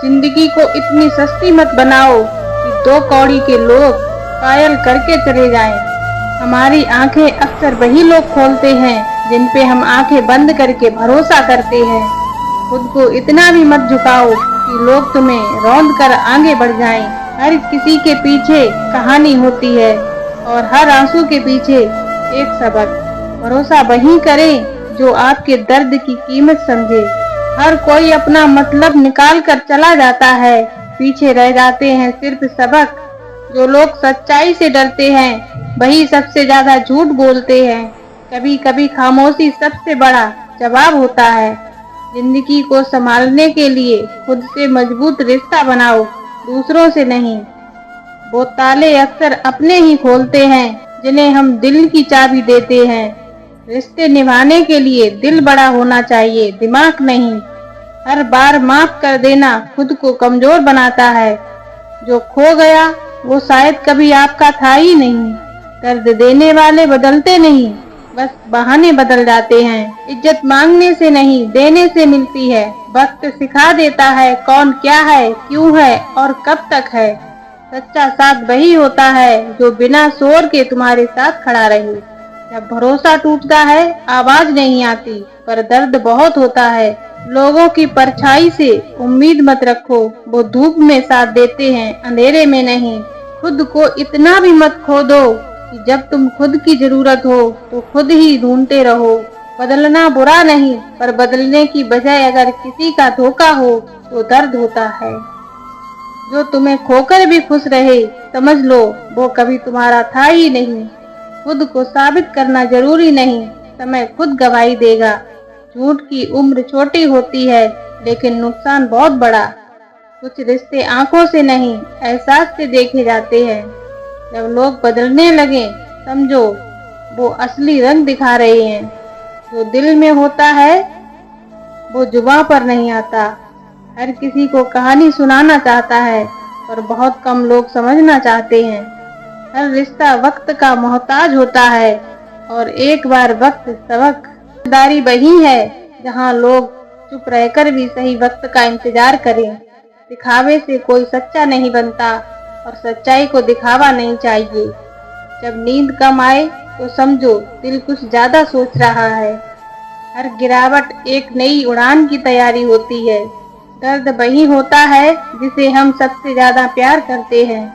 जिंदगी को इतनी सस्ती मत बनाओ कि दो कौड़ी के लोग कायल करके चले जाएं। हमारी आंखें अक्सर वही लोग खोलते हैं जिन पे हम आंखें बंद करके भरोसा करते हैं। खुद को इतना भी मत झुकाओ कि लोग तुम्हें रौंद कर आगे बढ़ जाएं। हर किसी के पीछे कहानी होती है और हर आंसू के पीछे एक सबक। भरोसा वही करे जो आपके दर्द की कीमत समझे। हर कोई अपना मतलब निकाल कर चला जाता है, पीछे रह जाते हैं सिर्फ सबक। जो लोग सच्चाई से डरते हैं वही सबसे ज्यादा झूठ बोलते हैं। कभी कभी खामोशी सबसे बड़ा जवाब होता है। जिंदगी को संभालने के लिए खुद से मजबूत रिश्ता बनाओ, दूसरों से नहीं। वो ताले अक्सर अपने ही खोलते हैं जिन्हें हम दिल की चाबी देते हैं। रिश्ते निभाने के लिए दिल बड़ा होना चाहिए, दिमाग नहीं। हर बार माफ कर देना खुद को कमजोर बनाता है। जो खो गया वो शायद कभी आपका था ही नहीं। दर्द देने वाले बदलते नहीं, बस बहाने बदल जाते हैं। इज्जत मांगने से नहीं, देने से मिलती है। वक्त सिखा देता है कौन क्या है, क्यों है और कब तक है। सच्चा साथ वही होता है जो बिना शोर के तुम्हारे साथ खड़ा रहे। जब भरोसा टूटता है आवाज नहीं आती, पर दर्द बहुत होता है। लोगों की परछाई से उम्मीद मत रखो, वो धूप में साथ देते हैं, अंधेरे में नहीं। खुद को इतना भी मत खो दो कि जब तुम खुद की जरूरत हो तो खुद ही ढूंढते रहो। बदलना बुरा नहीं, पर बदलने की बजाय अगर किसी का धोखा हो तो दर्द होता है। जो तुम्हें खोकर भी खुश रहे समझ लो वो कभी तुम्हारा था ही नहीं। खुद को साबित करना जरूरी नहीं, समय खुद गवाही देगा। झूठ की उम्र छोटी होती है लेकिन नुकसान बहुत बड़ा। कुछ रिश्ते आंखों से नहीं एहसास से देखे जाते हैं। जब लोग बदलने लगे समझो वो असली रंग दिखा रहे हैं। जो दिल में होता है वो जुबां पर नहीं आता। हर किसी को कहानी सुनाना चाहता है पर बहुत कम लोग समझना चाहते हैं। हर रिश्ता वक्त का मोहताज होता है और एक बार वक्त सबक। समझदारी वही है जहां लोग चुप रहकर भी सही वक्त का इंतजार करें। दिखावे से कोई सच्चा नहीं बनता और सच्चाई को दिखावा नहीं चाहिए। जब नींद कम आए तो समझो दिल कुछ ज्यादा सोच रहा है। हर गिरावट एक नई उड़ान की तैयारी होती है। दर्द वही होता है जिसे हम सबसे ज्यादा प्यार करते हैं।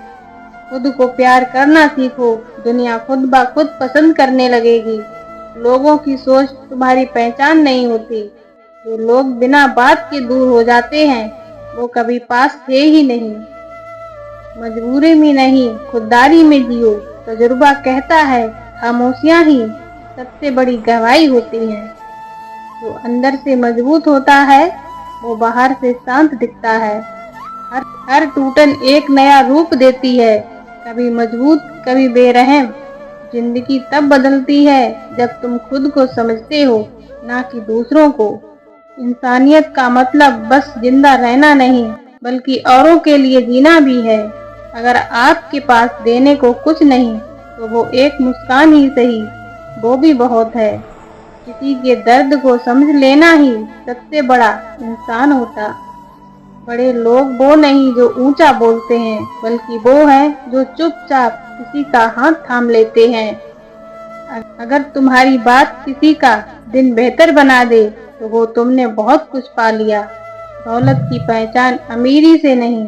खुद को प्यार करना सीखो, दुनिया खुद ब खुद पसंद करने लगेगी। लोगों की सोच तुम्हारी पहचान नहीं होती। जो लोग बिना बात के दूर हो जाते हैं वो कभी पास थे ही नहीं। मजबूरी में नहीं खुददारी में जियो। तजुर्बा कहता है खामोशियां ही सबसे बड़ी गवाही होती हैं। जो अंदर से मजबूत होता है वो बाहर से शांत दिखता है। हर टूटन एक नया रूप देती है, कभी मजबूत कभी बेरहम। जिंदगी तब बदलती है जब तुम खुद को समझते हो, ना कि दूसरों को। इंसानियत का मतलब बस जिंदा रहना नहीं बल्कि औरों के लिए जीना भी है। अगर आपके पास देने को कुछ नहीं तो वो एक मुस्कान ही सही, वो भी बहुत है। किसी के दर्द को समझ लेना ही सबसे बड़ा इंसान होता। बड़े लोग वो नहीं जो ऊंचा बोलते हैं, बल्कि वो हैं जो चुपचाप किसी का हाथ थाम लेते हैं। अगर तुम्हारी बात किसी का दिन बेहतर बना दे तो वो तुमने बहुत कुछ पा लिया। दौलत की पहचान अमीरी से नहीं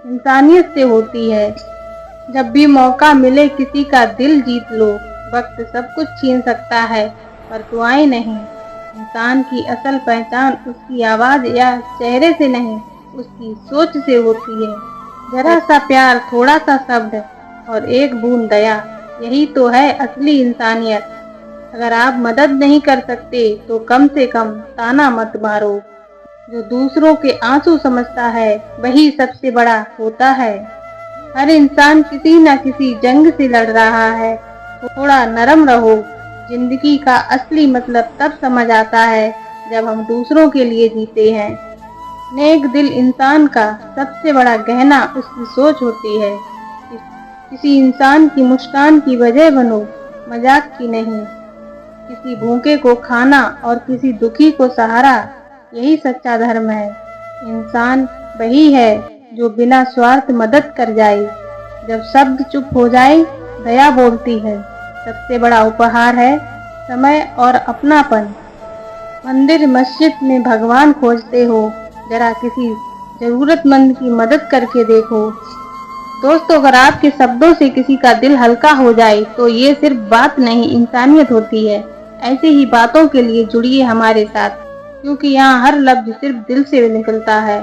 इंसानियत से होती है। जब भी मौका मिले किसी का दिल जीत लो। वक्त सब कुछ छीन सकता है पर दुआएं नहीं। इंसान की असल पहचान उसकी आवाज या चेहरे से नहीं, उसकी सोच से होती है। जरा सा प्यार, थोड़ा सा शब्द और एक बूंद दया, यही तो है असली इंसानियत। अगर आप मदद नहीं कर सकते तो कम से कम ताना मत मारो। जो दूसरों के आंसू समझता है वही सबसे बड़ा होता है। हर इंसान किसी न किसी जंग से लड़ रहा है। थोड़ा नरम रहो। जिंदगी का असली मतलब तब समझ आता है जब हम दूसरों के लिए जीते हैं। नेक दिल इंसान का सबसे बड़ा गहना उसकी सोच होती है। किसी इंसान की मुस्कान की वजह बनो, मजाक की नहीं। किसी भूखे को खाना और किसी दुखी को सहारा, यही सच्चा धर्म है। इंसान वही है जो बिना स्वार्थ मदद कर जाए। जब शब्द चुप हो जाए, दया बोलती है। सबसे बड़ा उपहार है समय और अपनापन। मंदिर मस्जिद में भगवान खोजते हो, जरा किसी जरूरतमंद की मदद करके देखो। दोस्तों, अगर आपके शब्दों से किसी का दिल हल्का हो जाए तो ये सिर्फ बात नहीं, इंसानियत होती है। ऐसी ही बातों के लिए जुड़िए हमारे साथ, क्योंकि यहाँ हर लफ्ज सिर्फ दिल से निकलता है।